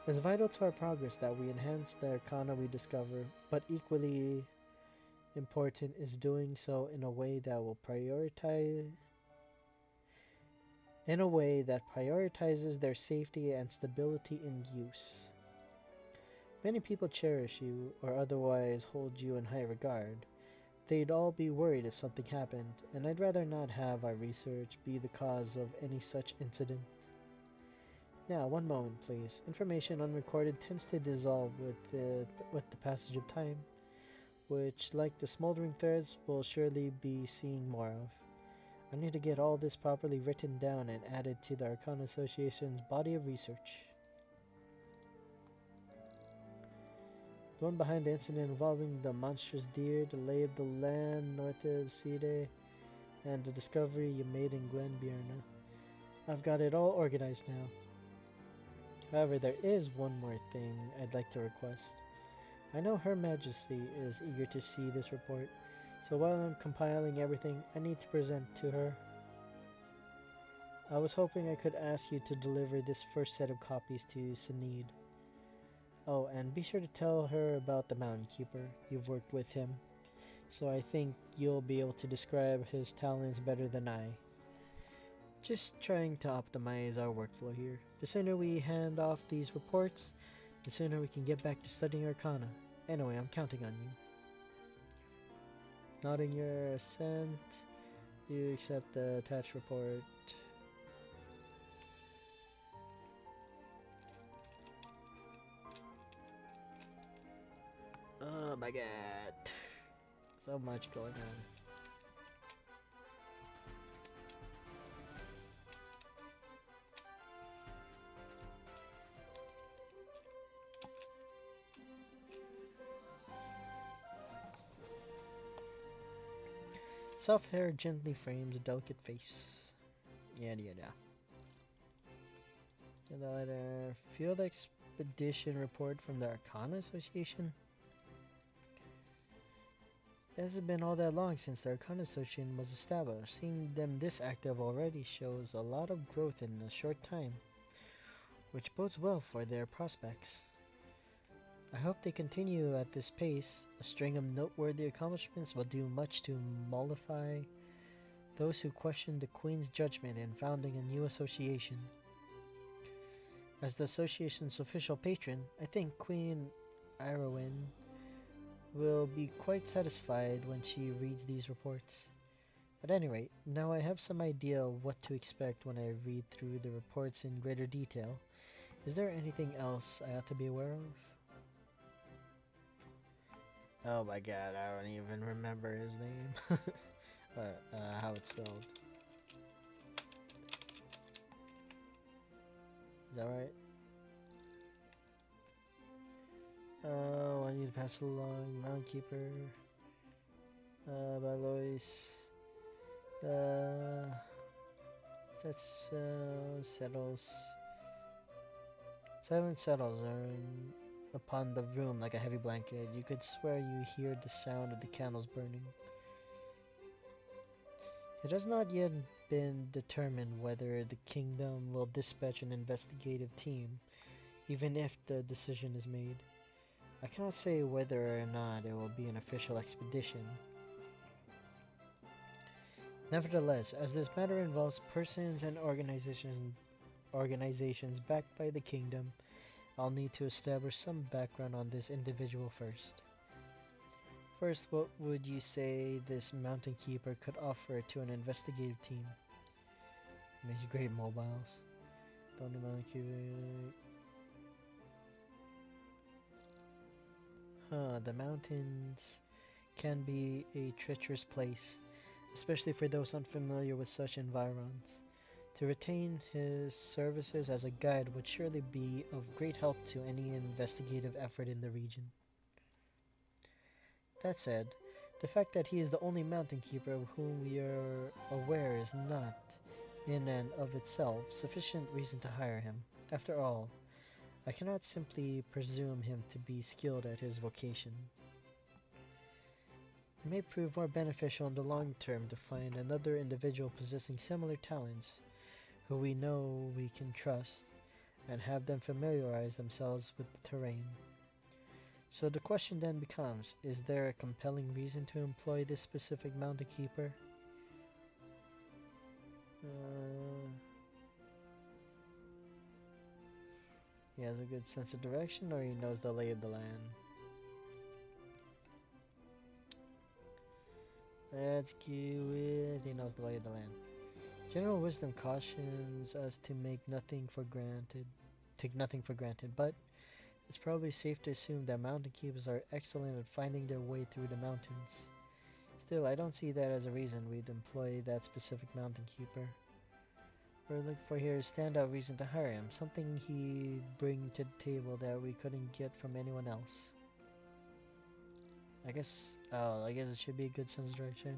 It's vital to our progress that we enhance the Arcana we discover, but equally important is doing so in a way that prioritizes their safety and stability in use. Many people cherish you or otherwise hold you in high regard. They'd all be worried if something happened, and I'd rather not have our research be the cause of any such incident. Now, one moment, please. Information unrecorded tends to dissolve with the passage of time, which, like the smoldering threads, we'll surely be seeing more of. I need to get all this properly written down and added to the Arcana Association's body of research. The one behind the incident involving the monstrous deer, the lay of the land north of Side, and the discovery you made in Glenbjörna. I've got it all organized now. However, there is one more thing I'd like to request. I know Her Majesty is eager to see this report, so while I'm compiling everything I need to present to her, I was hoping I could ask you to deliver this first set of copies to Sanid. Oh, and be sure to tell her about the Mountain Keeper. You've worked with him, so I think you'll be able to describe his talents better than I. Just trying to optimize our workflow here. The sooner we hand off these reports, the sooner we can get back to studying Arcana. Anyway, I'm counting on you. Nodding your assent, you accept the attached report. Oh my god. So much going on. Soft hair gently frames a delicate face. Yada yada. And the letter. Field expedition report from the Arcana Association? It hasn't been all that long since the Arcana Association was established. Seeing them this active already shows a lot of growth in a short time, which bodes well for their prospects. I hope they continue at this pace. A string of noteworthy accomplishments will do much to mollify those who question the Queen's judgment in founding a new association. As the association's official patron, I think Queen Irwin will be quite satisfied when she reads these reports. At any rate, now I have some idea of what to expect when I read through the reports in greater detail. Is there anything else I ought to be aware of? Oh my god, I don't even remember his name. How it's spelled. Is that right? Oh, I need to pass it along. Mountainkeeper. Balois. That's, settles. Silence settles upon the room like a heavy blanket. You could swear you hear the sound of the candles burning. It has not yet been determined whether the kingdom will dispatch an investigative team, even if the decision is made. I cannot say whether or not it will be an official expedition. Nevertheless, as this matter involves persons and organizations backed by the kingdom, I'll need to establish some background on this individual first. First, what would you say this mountain keeper could offer to an investigative team? Makes great mobiles. Don't the mountain keeper... the mountains can be a treacherous place, especially for those unfamiliar with such environs. To retain his services as a guide would surely be of great help to any investigative effort in the region. That said, the fact that he is the only mountain keeper of whom we are aware is not, in and of itself, sufficient reason to hire him. After all, I cannot simply presume him to be skilled at his vocation. It may prove more beneficial in the long term to find another individual possessing similar talents, who we know we can trust, and have them familiarize themselves with the terrain. So the question then becomes, is there a compelling reason to employ this specific mountain keeper? He has a good sense of direction, or he knows the lay of the land? Let's go with he knows the lay of the land. General wisdom cautions us to take nothing for granted, but it's probably safe to assume that mountain keepers are excellent at finding their way through the mountains. Still, I don't see that as a reason we'd employ that specific mountain keeper. What we're looking for here is a standout reason to hire him, something he'd bring to the table that we couldn't get from anyone else. I guess it should be a good sense of direction.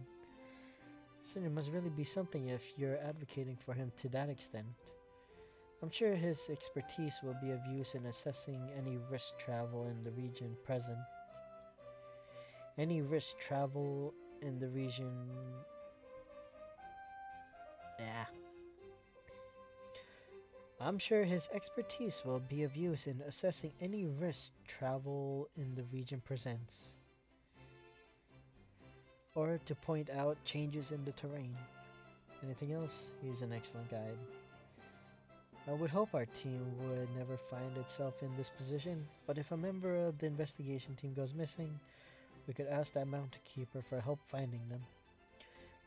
So it must really be something if you're advocating for him to that extent. I'm sure his expertise will be of use in assessing any risk travel in the region present. Any risk travel in the region... Yeah. I'm sure his expertise will be of use in assessing any risk travel in the region presents, or to point out changes in the terrain. Anything else? He's an excellent guide. I would hope our team would never find itself in this position, but if a member of the investigation team goes missing, we could ask that mountain keeper for help finding them.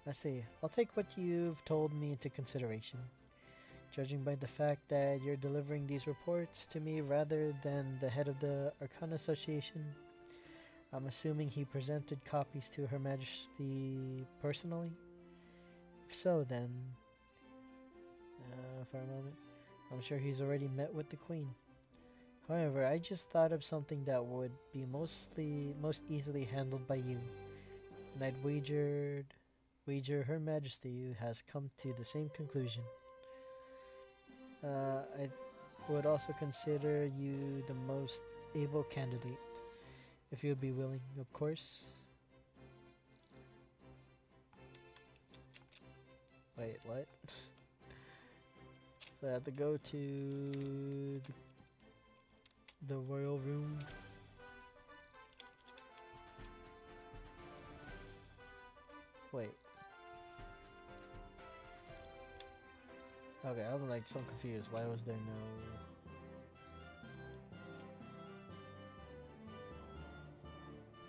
Let's see, I'll take what you've told me into consideration. Judging by the fact that you're delivering these reports to me rather than the head of the Arcana Association, I'm assuming he presented copies to Her Majesty personally? If so, then... for a moment, I'm sure he's already met with the Queen. However, I just thought of something that would be most easily handled by you, and I'd wager Her Majesty has come to the same conclusion. I would also consider you the most able candidate, if you'd be willing, of course. Wait, what? So I have to go to the royal room. Wait. Okay, I'm like so confused. Why was there no...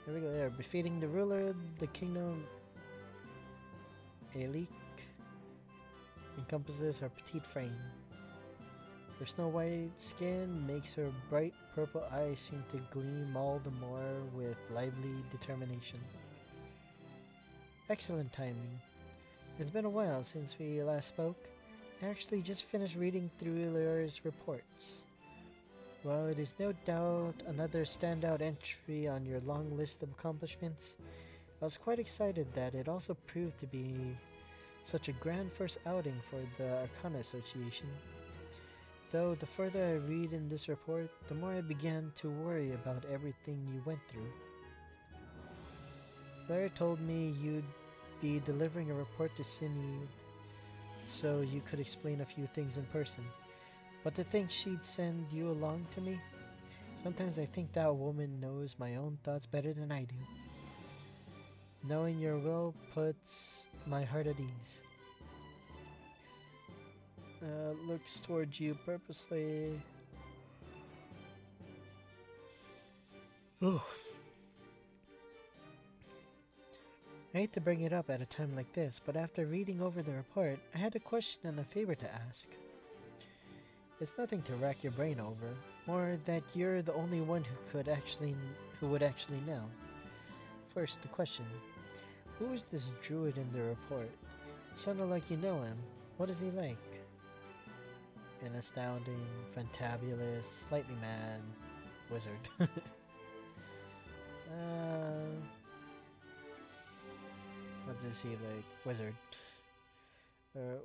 Here we go there. Defeating the ruler of the kingdom, Alik, encompasses her petite frame. Her snow white skin makes her bright purple eyes seem to gleam all the more with lively determination. Excellent timing. It's been a while since we last spoke. I actually just finished reading through Illyar's reports. While it is no doubt another standout entry on your long list of accomplishments, I was quite excited that it also proved to be such a grand first outing for the Arcana Association. Though the further I read in this report, the more I began to worry about everything you went through. Blair told me you'd be delivering a report to Cine so you could explain a few things in person. But to think she'd send you along to me? Sometimes I think that woman knows my own thoughts better than I do. Knowing your will puts my heart at ease. Looks towards you purposely. Oh. I hate to bring it up at a time like this, but after reading over the report, I had a question and a favor to ask. It's nothing to rack your brain over, more that you're the only one who would actually know. First, the question: who is this druid in the report? It sounded like you know him. What is he like? An astounding, fantabulous, slightly mad wizard. What is he like? Wizard.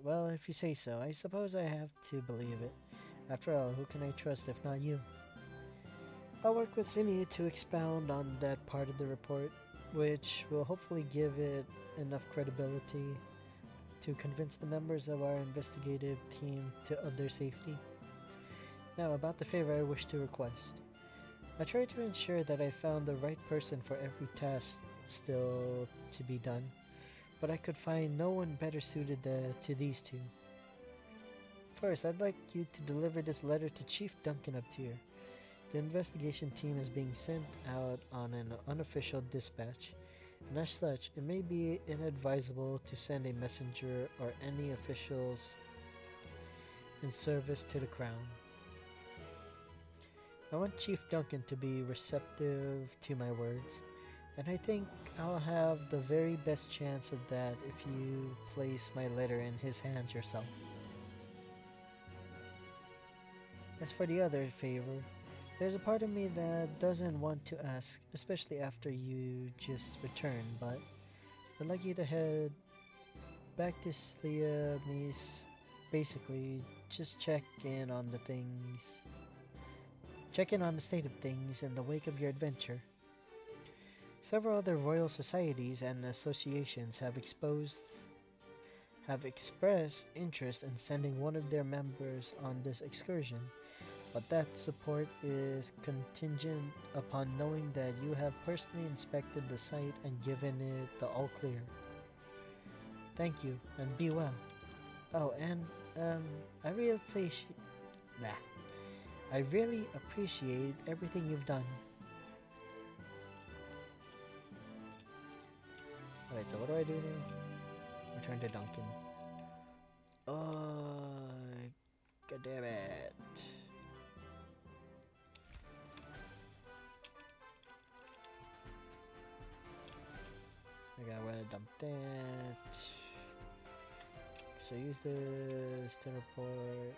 Well, if you say so, I suppose I have to believe it. After all, who can I trust if not you? I'll work with Cine to expound on that part of the report, which will hopefully give it enough credibility to convince the members of our investigative team of their safety. Now, about the favor I wish to request. I tried to ensure that I found the right person for every task still to be done, but I could find no one better suited to these two. First, I'd like you to deliver this letter to Chief Duncan up here. The investigation team is being sent out on an unofficial dispatch, and as such, it may be inadvisable to send a messenger or any officials in service to the crown. I want Chief Duncan to be receptive to my words, and I think I'll have the very best chance of that if you place my letter in his hands yourself. As for the other favor, there's a part of me that doesn't want to ask, especially after you just returned, but I'd like you to head back to Sleamis. Basically, just check in on the state of things in the wake of your adventure. Several other royal societies and associations have expressed interest in sending one of their members on this excursion, but that support is contingent upon knowing that you have personally inspected the site and given it the all clear. Thank you, and be well. Oh, and I really appreciate everything you've done. Alright, so what do I do now? Return to Duncan. Oh, god damn it. Okay, I'm gonna dump that. So use this to report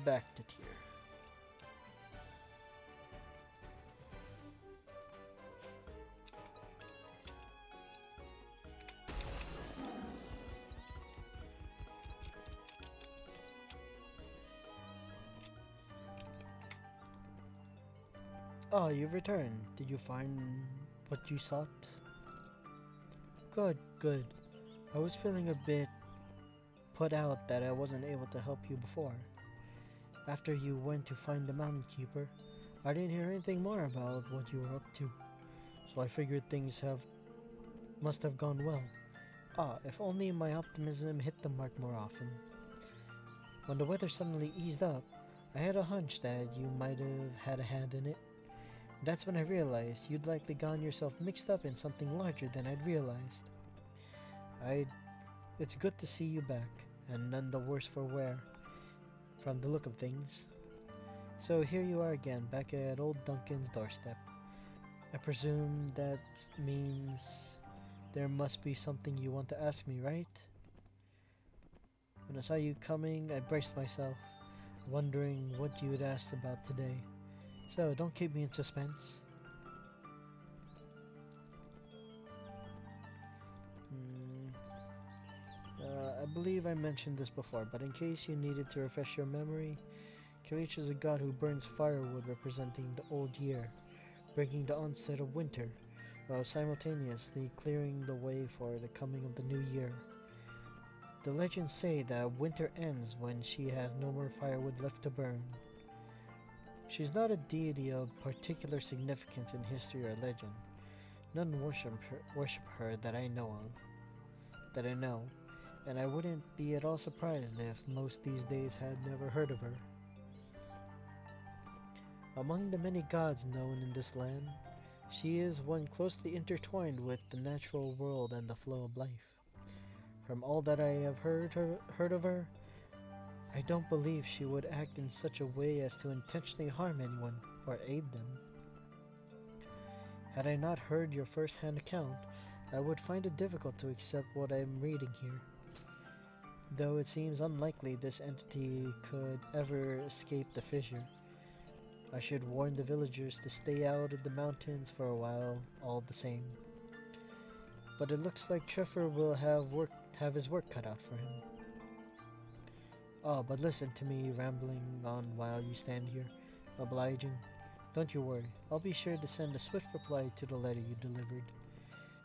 back to tier. Oh, you've returned. Did you find what you sought? Good, good. I was feeling a bit put out that I wasn't able to help you before. After you went to find the Mountain Keeper, I didn't hear anything more about what you were up to, so I figured things must have gone well. Ah, if only my optimism hit the mark more often. When the weather suddenly eased up, I had a hunch that you might have had a hand in it. That's when I realized you'd likely gotten yourself mixed up in something larger than I'd realized. It's good to see you back, and none the worse for wear, from the look of things. So here you are again, back at old Duncan's doorstep. I presume that means there must be something you want to ask me, right? When I saw you coming, I braced myself, wondering what you had asked about today. So, don't keep me in suspense. I believe I mentioned this before, but in case you needed to refresh your memory, Kalish is a god who burns firewood representing the old year, bringing the onset of winter, while simultaneously clearing the way for the coming of the new year. The legends say that winter ends when she has no more firewood left to burn. She's not a deity of particular significance in history or legend. None worship her that I know of, that I know, and I wouldn't be at all surprised if most these days had never heard of her. Among the many gods known in this land, she is one closely intertwined with the natural world and the flow of life. From all that I have heard of her, I don't believe she would act in such a way as to intentionally harm anyone or aid them. Had I not heard your first-hand account, I would find it difficult to accept what I am reading here. Though it seems unlikely this entity could ever escape the fissure, I should warn the villagers to stay out of the mountains for a while, all the same. But it looks like Trevor will have his work cut out for him. Oh, but listen to me rambling on while you stand here, obliging. Don't you worry, I'll be sure to send a swift reply to the letter you delivered.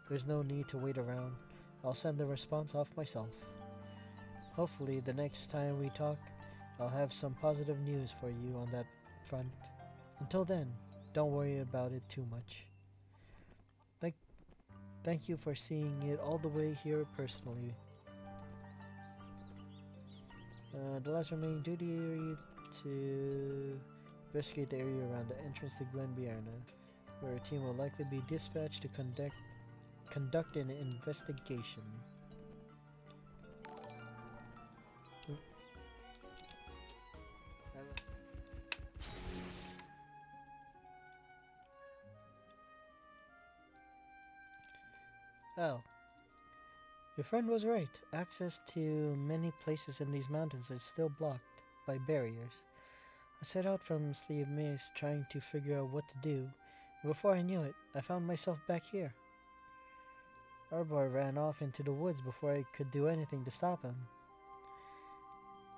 There's no need to wait around. I'll send the response off myself. Hopefully, the next time we talk, I'll have some positive news for you on that front. Until then, don't worry about it too much. Thank you for seeing it all the way here personally. The last remaining duty to investigate the area around the entrance to Glen Bierna, where a team will likely be dispatched to conduct an investigation. Oh. Your friend was right. Access to many places in these mountains is still blocked by barriers. I set out from Sleeve Maze trying to figure out what to do, and before I knew it, I found myself back here. Arbor ran off into the woods before I could do anything to stop him.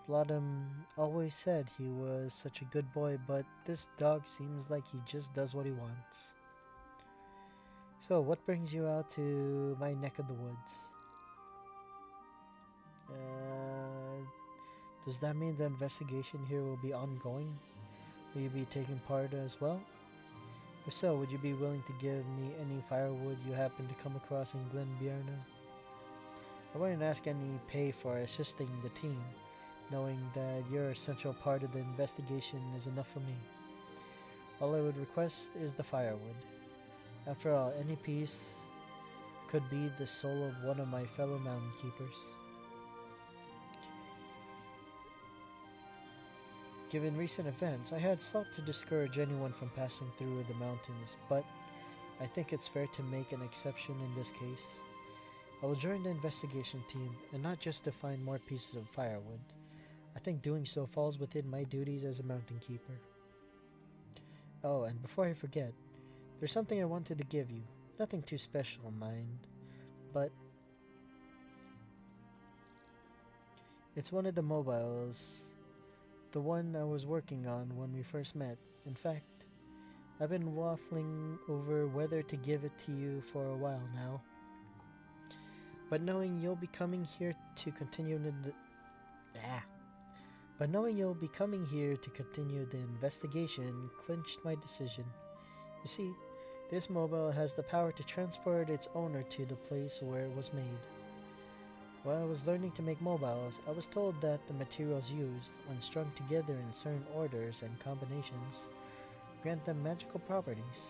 Blodum always said he was such a good boy, but this dog seems like he just does what he wants. So, what brings you out to my neck of the woods? Does that mean the investigation here will be ongoing? Will you be taking part as well? If so, would you be willing to give me any firewood you happen to come across in Glen Bierna? I wouldn't ask any pay for assisting the team, knowing that your essential part of the investigation is enough for me. All I would request is the firewood. After all, any piece could be the soul of one of my fellow mountain keepers. Given recent events, I had sought to discourage anyone from passing through the mountains, but I think it's fair to make an exception in this case. I will join the investigation team, and not just to find more pieces of firewood. I think doing so falls within my duties as a mountain keeper. Oh, and before I forget, there's something I wanted to give you. Nothing too special, mind, but it's one of the mobiles. The one I was working on when we first met. In fact, I've been waffling over whether to give it to you for a while now. But knowing you'll be coming here to continue the investigation clinched my decision. You see, this mobile has the power to transport its owner to the place where it was made. While I was learning to make mobiles, I was told that the materials used, when strung together in certain orders and combinations, grant them magical properties.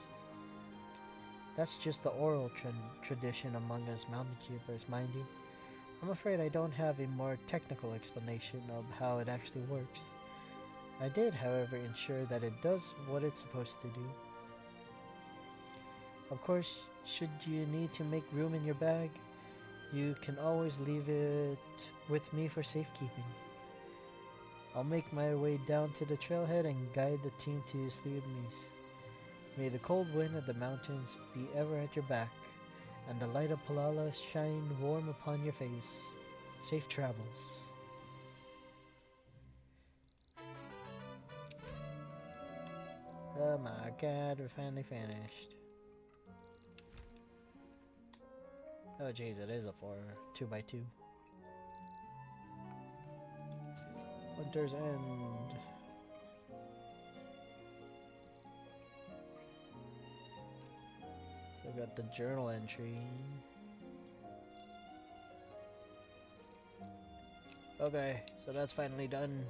That's just the oral tradition among us mountain keepers, mind you. I'm afraid I don't have a more technical explanation of how it actually works. I did, however, ensure that it does what it's supposed to do. Of course, should you need to make room in your bag, you can always leave it with me for safekeeping. I'll make my way down to the trailhead and guide the team to Sleeve Maze. May the cold wind of the mountains be ever at your back, and the light of Palala shine warm upon your face. Safe travels. Oh my god, we're finally finished. Oh jeez, it is a 2x2. Winter's End. So we got the journal entry. Okay, so that's finally done.